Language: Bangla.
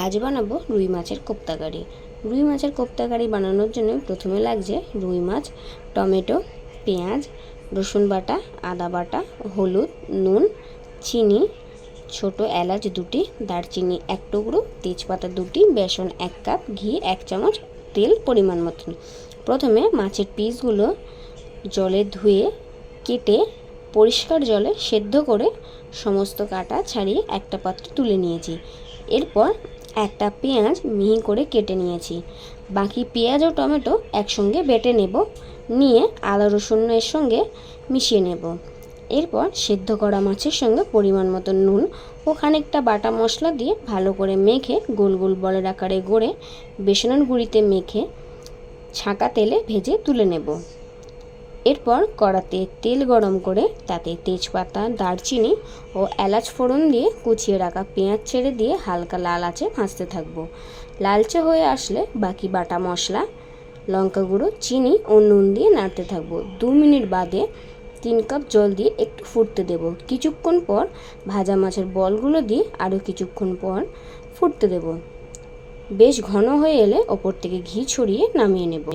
আজ বানাবো রুই মাছের কোপ্তা কারি। রুই মাছের কোপ্তা কারি বানানোর জন্য প্রথমে লাগছে রুই মাছ, টমেটো, পেঁয়াজ, রসুন বাটা, আদা বাটা, হলুদ, নুন, চিনি, ছোট এলাচ দুটি, দারচিনি এক টুকরো, তেজপাতা দুটি, বেসন 1 কাপ, ঘি 1 চামচ, তেল পরিমাণ মতন। প্রথমে মাছের পিসগুলো জলে ধুয়ে কেটে পরিষ্কার জলে সেদ্ধ করে সমস্ত কাটা ছাড়িয়ে একটা পাত্রে তুলে নিয়েছি। এরপর একটা পেঁয়াজ মিহি করে কেটে নিয়েছি। বাকি পেঁয়াজ ও টমেটো একসঙ্গে বেটে নেব, নিয়ে আদা রসুনের সঙ্গে মিশিয়ে নেব। এরপর সেদ্ধ করা মাছের সঙ্গে পরিমাণ মতো নুন ও খানিকটা বাটা মশলা দিয়ে ভালো করে মেখে গোল গোল বলের আকারে গড়ে বেসনের গুঁড়িতে মেখে ছাঁকা তেলে ভেজে তুলে নেব। এরপর কড়াতে তেল গরম করে তাতে তেজপাতা, দারচিনি ও এলাচ ফোড়ন দিয়ে কুচিয়ে রাখা পেঁয়াজ ছেড়ে দিয়ে হালকা লাল আঁচে ভাজতে থাকবো। লালচে হয়ে আসলে বাকি বাটা মশলা, লঙ্কা গুঁড়ো, চিনি ও নুন দিয়ে নাড়তে থাকবো। 2 মিনিট বাদে 3 কাপ জল দিয়ে একটু ফুটতে দেব। কিছুক্ষণ পর ভাজা মাছের বলগুলো দিয়ে আরও কিছুক্ষণ পর ফুটতে দেব। বেশ ঘন হয়ে এলে ওপর থেকে ঘি ছড়িয়ে নামিয়ে নেব।